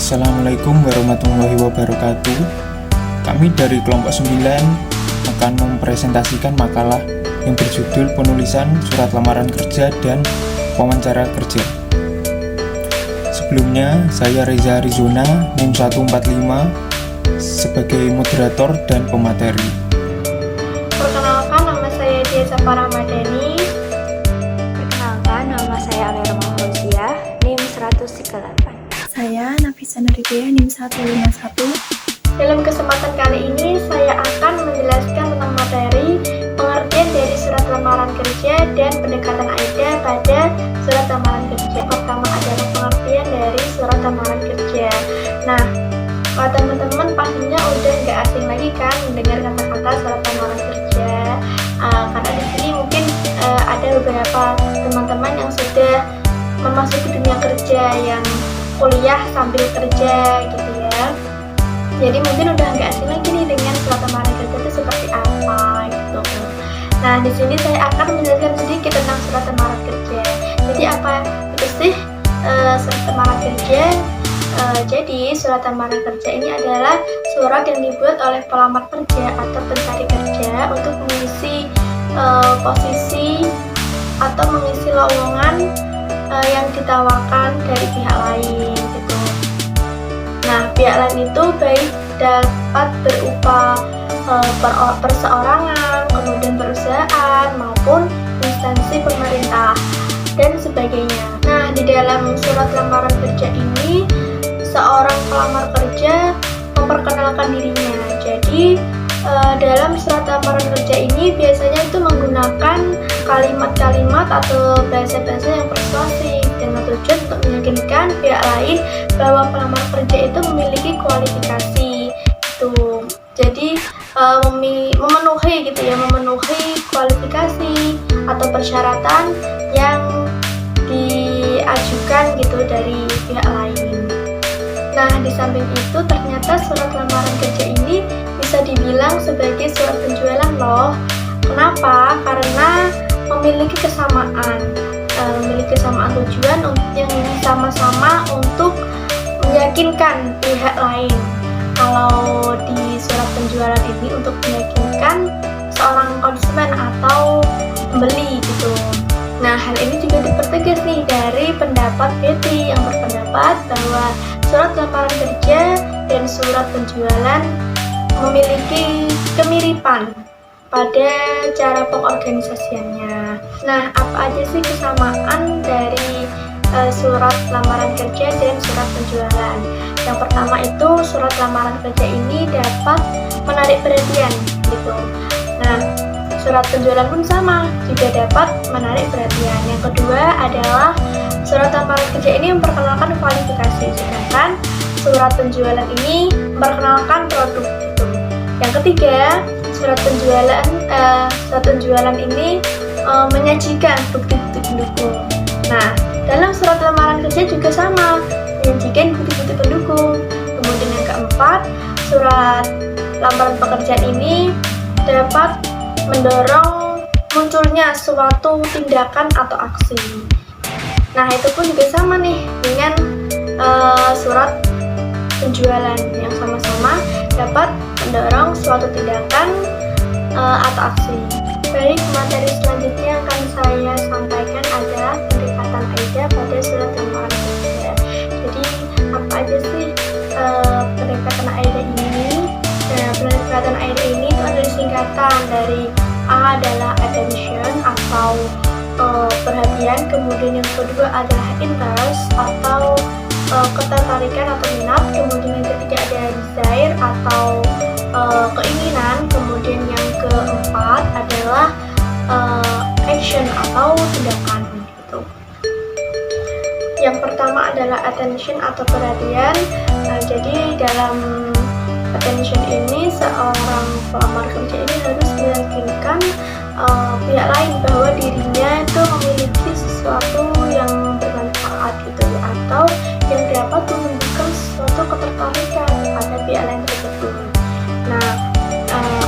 Assalamualaikum warahmatullahi wabarakatuh. Kami dari kelompok 9 akan mempresentasikan makalah yang berjudul penulisan surat lamaran kerja dan wawancara kerja. Sebelumnya, saya Reza Arizona, NIM 145, sebagai moderator dan pemateri. Perkenalkan, nama saya Dia Safar Ramadhani. Perkenalkan, nama saya Alera Mahfuzia, NIM 138. Saya Nafisa Nuribia, NIM 151. Dalam kesempatan kali ini, saya akan menjelaskan tentang materi pengertian dari surat lamaran kerja dan pendekatan AIDA pada surat lamaran kerja. Pertama adalah pengertian dari surat lamaran kerja. Nah, kalau teman-teman pastinya udah nggak asing lagi kan mendengar kata-kata surat lamaran kerja, karena di sini mungkin ada beberapa teman-teman yang sudah memasuki dunia kerja, yang kuliah sambil kerja gitu ya. Jadi mungkin udah nggak asing lagi nih dengan surat lamaran kerja itu seperti apa gitu. Nah, di sini saya akan menjelaskan sedikit tentang surat lamaran kerja. Jadi apa itu sih surat lamaran kerja? Jadi surat lamaran kerja ini adalah surat yang dibuat oleh pelamar kerja atau pencari kerja untuk mengisi posisi atau mengisi lowongan yang ditawarkan dari pihak lain gitu. Nah, pihak lain itu baik dapat berupa perseorangan, kemudian perusahaan maupun instansi pemerintah dan sebagainya. Nah, di dalam surat lamaran kerja ini seorang pelamar kerja memperkenalkan dirinya. Jadi dalam surat lamaran kerja ini biasanya itu menggunakan kalimat-kalimat atau bahasa-bahasa yang persuasif dengan tujuan untuk meyakinkan pihak lain bahwa pelamar kerja itu memiliki kualifikasi gitu. Jadi memenuhi gitu ya, memenuhi kualifikasi atau persyaratan yang diajukan gitu dari pihak lain. Nah, di samping itu ternyata surat lamaran kerja ini bisa dibilang sebagai surat penjualan loh. Kenapa? Karena memiliki kesamaan tujuan yang sama-sama untuk meyakinkan pihak lain. Kalau di surat penjualan ini untuk meyakinkan seorang konsumen atau pembeli gitu. Nah, hal ini juga dipertegas nih dari pendapat Betty yang berpendapat bahwa surat lamaran kerja dan surat penjualan memiliki kemiripan pada cara pengorganisasiannya. Nah, apa aja sih kesamaan dari surat lamaran kerja dan surat penjualan? Yang pertama itu surat lamaran kerja ini dapat menarik perhatian gitu. Nah, surat penjualan pun sama, juga dapat menarik perhatian. Yang kedua adalah surat lamaran kerja ini memperkenalkan kualifikasi, sedangkan surat penjualan ini memperkenalkan produk gitu. Yang ketiga, surat penjualan ini menyajikan bukti-bukti pendukung. Nah, dalam surat lamaran kerja juga sama, menyajikan bukti-bukti pendukung. Kemudian yang keempat, surat lamaran pekerjaan ini dapat mendorong munculnya suatu tindakan atau aksi. Nah, itu pun juga sama nih dengan surat penjualan yang sama-sama dapat mendorong suatu tindakan atau aksi. Baik, materi selanjutnya akan saya sampaikan adalah pendekatan AIDA pada surat lamaran kerja. Jadi, apa aja sih pendekatan AIDA ini? Nah, pendekatan AIDA ini itu adalah singkatan dari A adalah attention atau perhatian, kemudian yang kedua adalah interest atau ketertarikan atau minat, kemudian yang ketiga ada desire atau keinginan, kemudian yang keempat adalah action atau tindakan gitu. Yang pertama adalah attention atau perhatian. Jadi dalam attention ini seorang pelamar kerja ini harus meyakinkan pihak lain bahwa dirinya itu memiliki sesuatu yang bermanfaat gitu ya, atau yang dapat menunjukkan sesuatu ketertarikan pada pihak lain tersebut. Nah,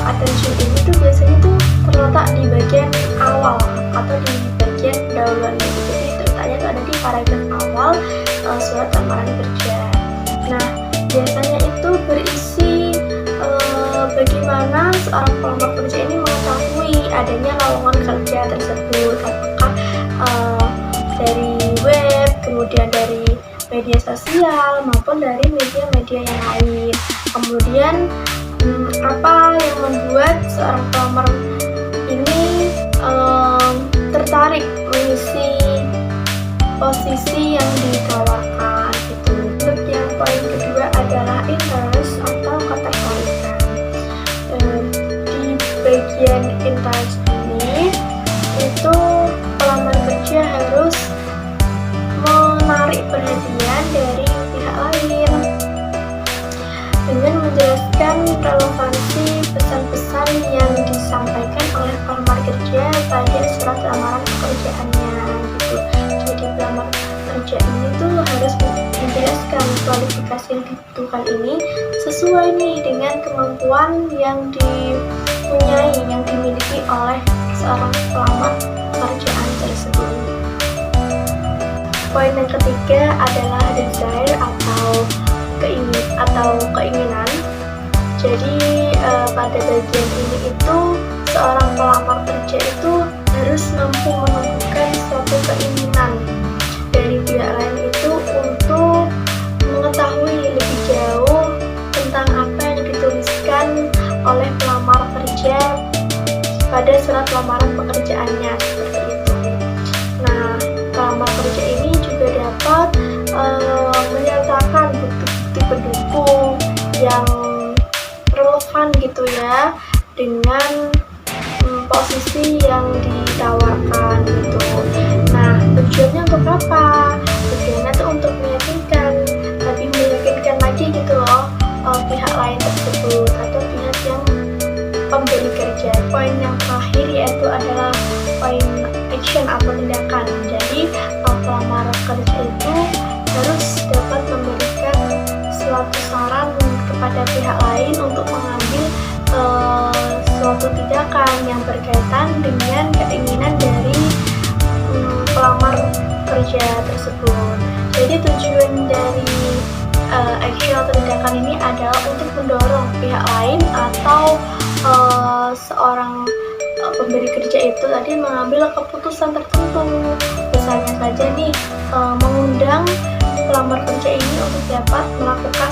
attention ini tuh biasanya tuh terletak di bagian awal atau di bagian pendahuluan gitu. Jadi letaknya tuh ada di paragraf awal surat lamaran kerja. Nah, biasanya itu berisi bagaimana seorang pelamar kerja ini mengetahui adanya lowongan kerja tersebut, apakah dari web, kemudian dari media sosial maupun dari media-media yang lain. Kemudian apa yang membuat seorang pelamar ini tertarik mengisi posisi yang ditawarkan gitu. Untuk yang poin kedua adalah interest atau ketertarikan. Di bagian interest ini itu pelamar kerja harus menarik perhatian dari pihak lain dengan menjelaskan relevansi pesan-pesan yang disampaikan oleh pelamar kerja pada surat lamaran pekerjaannya gitu. Jadi pelamar kerja ini tuh harus menjelaskan kualifikasi yang dibutuhkan ini sesuai nih dengan kemampuan yang dipunyai, yang dimiliki oleh seorang pelamar pekerjaan tersebut. Poin yang ketiga adalah desire atau keinginan. Jadi pada bagian ini itu seorang pelamar kerja itu harus mampu menunjukkan suatu keinginan dari pihak lain itu untuk mengetahui lebih jauh tentang apa yang dituliskan oleh pelamar kerja pada surat lamaran pekerjaannya seperti itu. Nah, pelamar kerja ini juga dapat menyatakan bukti-bukti pendukung yang relevan gitu ya dengan posisi yang ditawarkan gitu. Nah, tujuannya untuk apa? Tujuannya tuh untuk meyakinkan, lebih meyakinkan lagi gitu loh pihak lain tersebut atau pihak yang pemberi kerja. Poin yang terakhir yaitu adalah poin action atau tindakan. Jadi pelamar kerja itu harus dapat memberikan suatu saran kepada pihak lain untuk mengambil suatu tindakan yang berkaitan dengan keinginan dari pelamar kerja tersebut. Jadi tujuan dari action atau tindakan ini adalah untuk mendorong pihak lain atau seorang pemberi kerja itu tadi mengambil keputusan tertentu. Misalnya saja nih mengundang pelamar kerja ini untuk dapat melakukan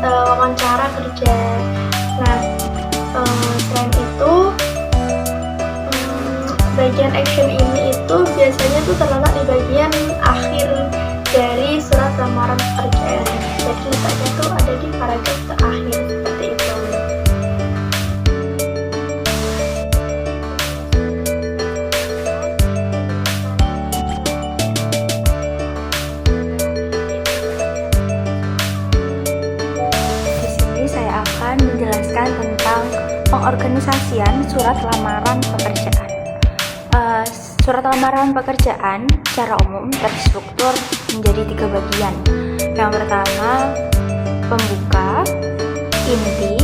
wawancara kerja. Nah, selain itu bagian action ini itu biasanya tuh terletak di bagian akhir dari surat lamaran pekerjaan. Jadi letaknya tuh ada di paragraf terakhir seperti itu. Di sini saya akan menjelaskan tentang pengorganisasian surat lamaran pekerjaan. Surat lamaran pekerjaan secara umum terstruktur menjadi 3 bagian. Yang pertama, pembuka, inti,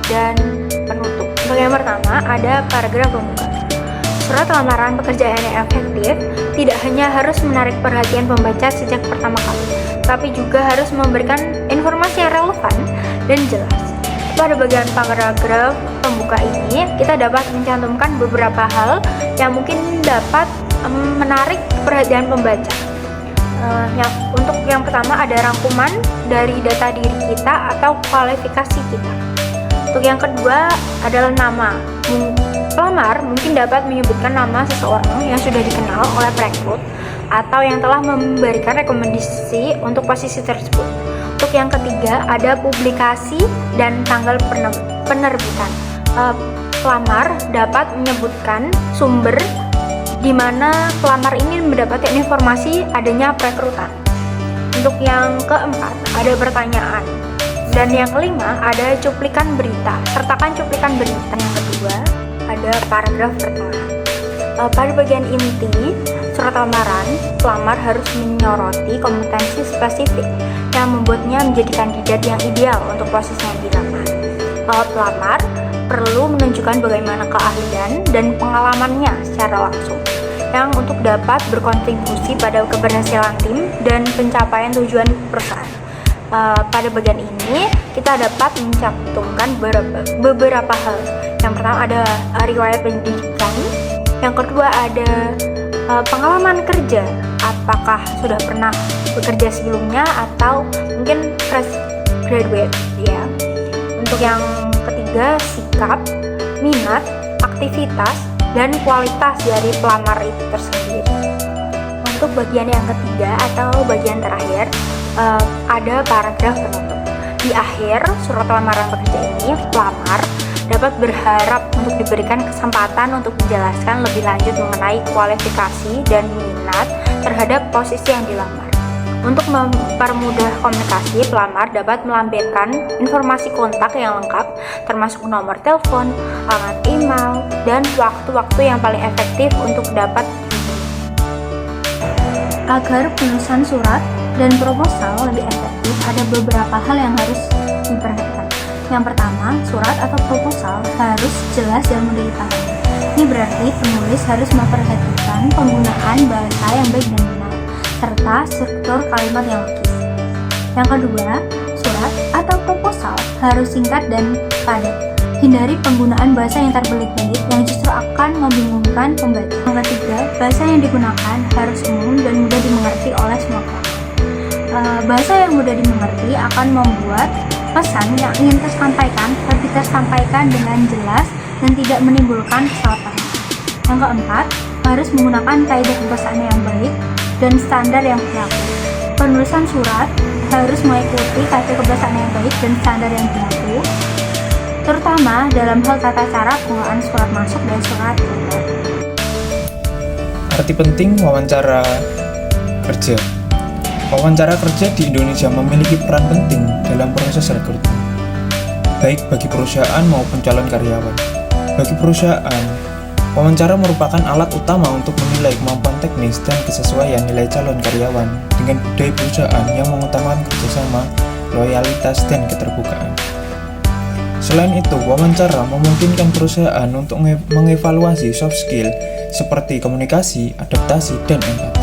dan penutup. Untuk yang pertama, ada paragraf pembuka. Surat lamaran pekerjaan yang efektif tidak hanya harus menarik perhatian pembaca sejak pertama kali, tapi juga harus memberikan informasi yang relevan dan jelas. Pada bagian paragraf pembuka ini, kita dapat mencantumkan beberapa hal yang mungkin dapat menarik perhatian pembaca. Untuk yang pertama ada rangkuman dari data diri kita atau kualifikasi kita. Untuk yang kedua adalah nama. Pelamar mungkin dapat menyebutkan nama seseorang yang sudah dikenal oleh perekrut atau yang telah memberikan rekomendasi untuk posisi tersebut. Untuk yang ketiga ada publikasi dan tanggal penerbitan. Pelamar dapat menyebutkan sumber di mana pelamar ini mendapatkan informasi adanya perekrutan. Untuk yang keempat ada pertanyaan. Dan yang kelima ada cuplikan berita. Sertakan cuplikan berita. Yang kedua ada paragraf pertama. Pada bagian inti surat lamaran, pelamar harus menyoroti kompetensi spesifik yang membuatnya menjadi kandidat yang ideal untuk posisi yang dilamar. Pelamar perlu menunjukkan bagaimana keahlian dan pengalamannya secara langsung yang untuk dapat berkontribusi pada keberhasilan tim dan pencapaian tujuan perusahaan. Pada bagian ini kita dapat mencantumkan beberapa hal. Yang pertama ada riwayat pendidikan, yang kedua ada pengalaman kerja, apakah sudah pernah bekerja sebelumnya atau mungkin fresh graduate ya. Untuk yang ketiga, sikap, minat, aktivitas, dan kualitas dari pelamar itu tersendiri. Untuk bagian yang ketiga atau bagian terakhir, ada paragraf penutup. Di akhir surat lamaran pekerja ini, pelamar dapat berharap untuk diberikan kesempatan untuk menjelaskan lebih lanjut mengenai kualifikasi dan minat terhadap posisi yang dilamar. Untuk mempermudah komunikasi, pelamar dapat melampirkan informasi kontak yang lengkap, termasuk nomor telepon, alamat email, dan waktu-waktu yang paling efektif untuk dapat agar penulisan surat dan proposal lebih efektif. Ada beberapa hal yang harus diperhatikan. Yang pertama, surat atau proposal harus jelas dan mudah dipahami. Ini berarti penulis harus memperhatikan penggunaan bahasa yang baik dan benar, serta struktur kalimat yang logis. Yang kedua, surat atau proposal harus singkat dan padat. Hindari penggunaan bahasa yang terbelit-belit yang justru akan membingungkan pembaca. Yang ketiga, bahasa yang digunakan harus umum dan mudah dimengerti oleh semua orang. Bahasa yang mudah dimengerti akan membuat pesan yang ingin tersampaikan lebih tersampaikan dengan jelas dan tidak menimbulkan kesalahpahaman. Yang keempat, harus menggunakan kaidah kebahasaan yang baik dan standar yang berlaku. Penulisan surat harus mengikuti kaidah kebahasaan yang baik dan standar yang berlaku, terutama dalam hal tata cara pengelolaan surat masuk dan surat keluar. Arti penting wawancara kerja. Wawancara kerja di Indonesia memiliki peran penting dalam proses rekrutmen, baik bagi perusahaan maupun calon karyawan. Bagi perusahaan, wawancara merupakan alat utama untuk menilai kemampuan teknis dan kesesuaian nilai calon karyawan dengan budaya perusahaan yang mengutamakan kerjasama, loyalitas, dan keterbukaan. Selain itu, wawancara memungkinkan perusahaan untuk mengevaluasi soft skill seperti komunikasi, adaptasi, dan empati,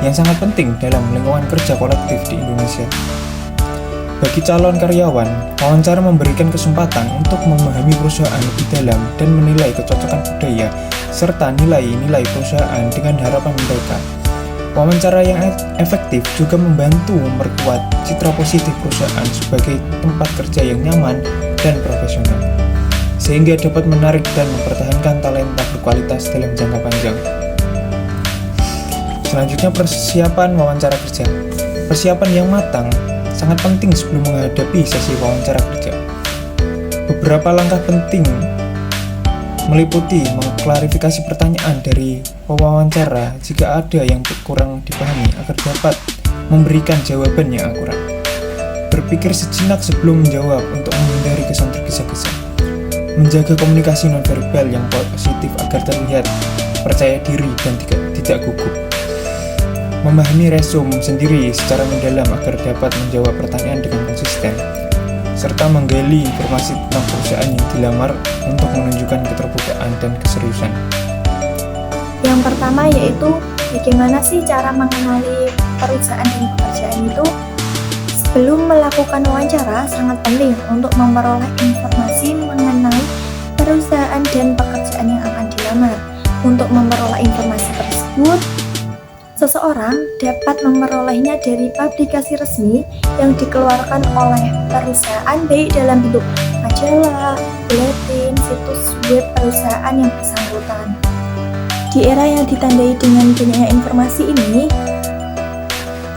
yang sangat penting dalam lingkungan kerja kolektif di Indonesia. Bagi calon karyawan, wawancara memberikan kesempatan untuk memahami perusahaan lebih dalam dan menilai kecocokan budaya serta nilai-nilai perusahaan dengan harapan mereka. Wawancara yang efektif juga membantu memperkuat citra positif perusahaan sebagai tempat kerja yang nyaman dan profesional, sehingga dapat menarik dan mempertahankan talenta berkualitas dalam jangka panjang. Selanjutnya, persiapan wawancara kerja. Persiapan yang matang sangat penting sebelum menghadapi sesi wawancara kerja. Beberapa langkah penting meliputi mengklarifikasi pertanyaan dari pewawancara jika ada yang kurang dipahami agar dapat memberikan jawaban yang akurat. Berpikir sejenak sebelum menjawab untuk menghindari kesan tergesa-gesa. Menjaga komunikasi nonverbal yang positif agar terlihat percaya diri dan tidak gugup. Memahami resume sendiri secara mendalam agar dapat menjawab pertanyaan dengan konsisten, serta menggali informasi tentang perusahaan yang dilamar untuk menunjukkan keterbukaan dan keseriusan. Yang pertama yaitu bagaimana sih cara mengenali perusahaan dan pekerjaan itu. Sebelum melakukan wawancara, sangat penting untuk memperoleh informasi mengenai perusahaan dan pekerjaan yang akan dilamar. Untuk memperoleh informasi tersebut, seseorang dapat memperolehnya dari publikasi resmi yang dikeluarkan oleh perusahaan, baik dalam bentuk majalah, buletin, situs web perusahaan yang bersangkutan. Di era yang ditandai dengan banyaknya informasi ini,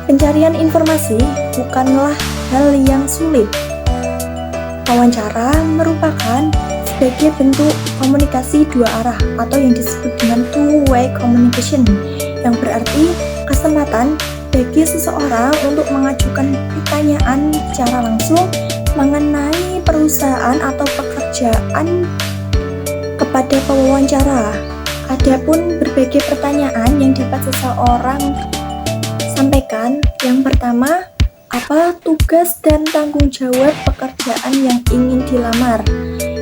pencarian informasi bukanlah hal yang sulit. Wawancara merupakan sebagai bentuk komunikasi dua arah atau yang disebut dengan two-way communication, yang berarti kesempatan bagi seseorang untuk mengajukan pertanyaan secara langsung mengenai perusahaan atau pekerjaan kepada pewawancara. Adapun berbagai pertanyaan yang dapat seseorang sampaikan, yang pertama, apa tugas dan tanggung jawab pekerjaan yang ingin dilamar?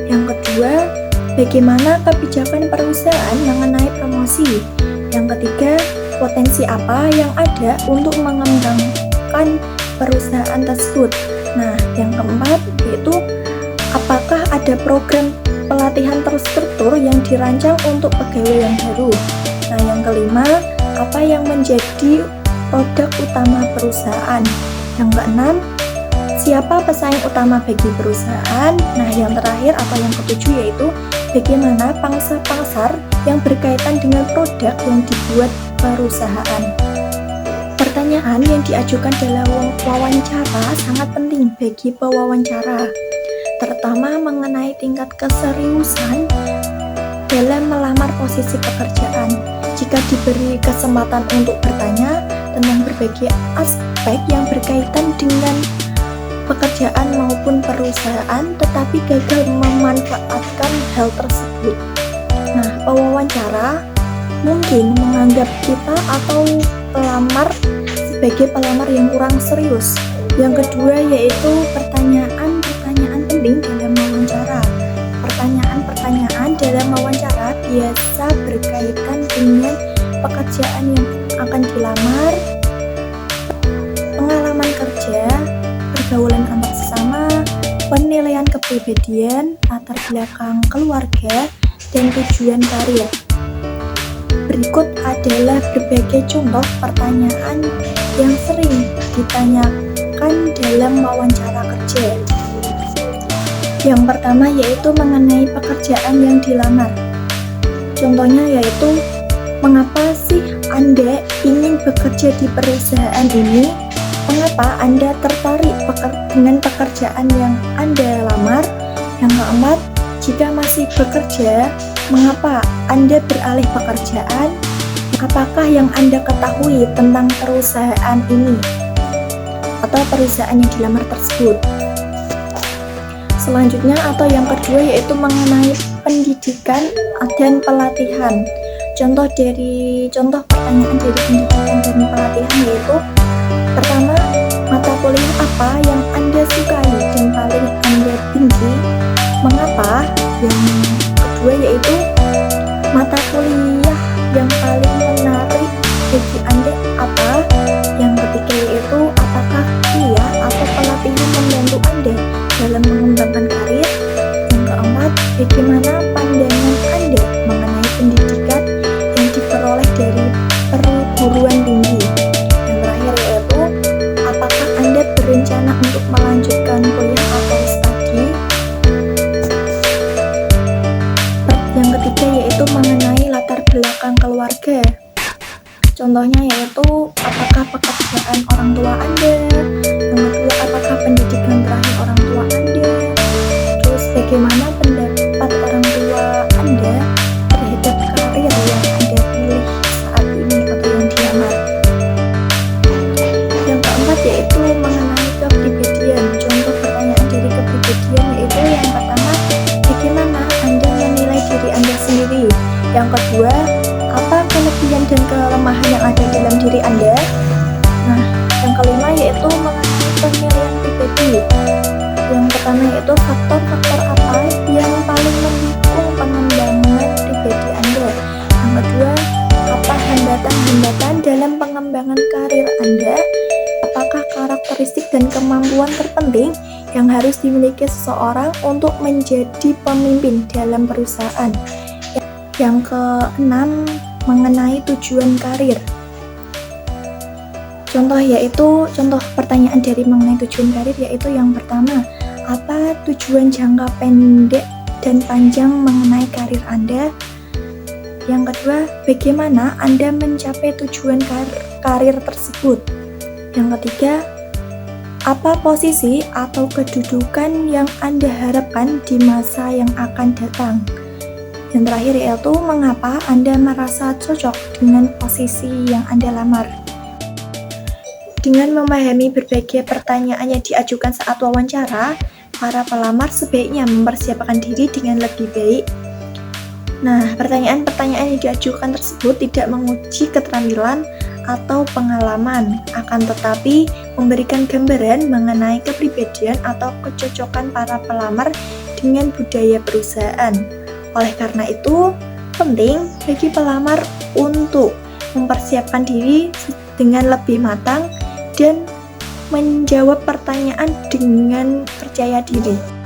Yang kedua, bagaimana kebijakan perusahaan mengenai promosi? Yang ketiga, potensi apa yang ada untuk mengembangkan perusahaan tersebut. Nah, yang keempat yaitu apakah ada program pelatihan terstruktur yang dirancang untuk pegawai yang baru. Nah, yang kelima, apa yang menjadi produk utama perusahaan. Yang keenam, siapa pesaing utama bagi perusahaan. Nah, yang terakhir atau yang ketujuh yaitu bagaimana pangsa pasar yang berkaitan dengan produk yang dibuat perusahaan. Pertanyaan yang diajukan dalam wawancara sangat penting bagi pewawancara, terutama mengenai tingkat keseriusan dalam melamar posisi pekerjaan. Jika diberi kesempatan untuk bertanya tentang berbagai aspek yang berkaitan dengan pekerjaan maupun perusahaan, tetapi gagal memanfaatkan hal tersebut. Nah, pewawancara mungkin menganggap kita atau pelamar sebagai pelamar yang kurang serius. Yang kedua yaitu pertanyaan-pertanyaan penting dalam wawancara. Pertanyaan-pertanyaan dalam wawancara biasa berkaitan dengan pekerjaan yang akan dilamar, pengalaman kerja, pergaulan antar sesama, penilaian kepribadian, latar belakang keluarga, dan tujuan karir. Berikut adalah berbagai contoh pertanyaan yang sering ditanyakan dalam wawancara kerja. Yang pertama yaitu mengenai pekerjaan yang dilamar. Contohnya yaitu, mengapa sih Anda ingin bekerja di perusahaan ini? Mengapa Anda tertarik dengan pekerjaan yang Anda lamar? Yang keempat, jika masih bekerja, mengapa Anda beralih pekerjaan? Apakah yang Anda ketahui tentang perusahaan ini atau perusahaan yang dilamar tersebut? Selanjutnya atau yang kedua yaitu mengenai pendidikan dan pelatihan. Contoh pertanyaan dari pendidikan dan pelatihan yaitu, pertama, mata kuliah apa yang Anda sukai dan paling Anda benci? Mengapa? Yang kedua yaitu, mata kuliah yang paling menarik bagi Anda apa? Yang ketiga yaitu, apakah kuliah atau pelatihan membantu Anda dalam mengembangkan karir? Yang keempat, bagaimana pandangan Anda mengenai pendidikan yang diperoleh dari perguruan tinggi? Yang terakhir yaitu, apakah Anda berencana untuk melanjutkan kuliah atau studi? Yang ketiga yaitu mengenai latar belakang keluarga. Contohnya yaitu, apakah pekerjaan orang tua Anda? Yang kedua, apakah pendidikan terakhir orang tua Anda? Terus bagaimana pendapat orang tua Anda terhadap karir yang Anda pilih saat ini atau yang dilamar? Yang keempat yaitu mengenai kepribadian. Contoh pertanyaan dari kepribadian yaitu, yang pertama, bagaimana Anda menilai diri Anda sendiri? Yang kedua, apa kelebihan dan kelemahan yang ada dalam diri Anda? Nah, yang kelima yaitu mengenai penilaian pribadi. Yang pertama yaitu faktor-faktor apa yang paling mendukung pengembangan pribadi Anda. Yang kedua, apa hambatan-hambatan dalam pengembangan karir Anda? Apakah karakteristik dan kemampuan terpenting yang harus dimiliki seseorang untuk menjadi pemimpin dalam perusahaan? Yang keenam, mengenai tujuan karir. Contoh pertanyaan dari mengenai tujuan karir yaitu, yang pertama, apa tujuan jangka pendek dan panjang mengenai karir Anda? Yang kedua, bagaimana Anda mencapai tujuan karir tersebut? Yang ketiga, apa posisi atau kedudukan yang Anda harapkan di masa yang akan datang? Yang terakhir yaitu, mengapa Anda merasa cocok dengan posisi yang Anda lamar? Dengan memahami berbagai pertanyaan yang diajukan saat wawancara, para pelamar sebaiknya mempersiapkan diri dengan lebih baik. Nah, pertanyaan-pertanyaan yang diajukan tersebut tidak menguji keterampilan atau pengalaman, akan tetapi memberikan gambaran mengenai kepribadian atau kecocokan para pelamar dengan budaya perusahaan. Oleh karena itu, penting bagi pelamar untuk mempersiapkan diri dengan lebih matang dan menjawab pertanyaan dengan percaya diri.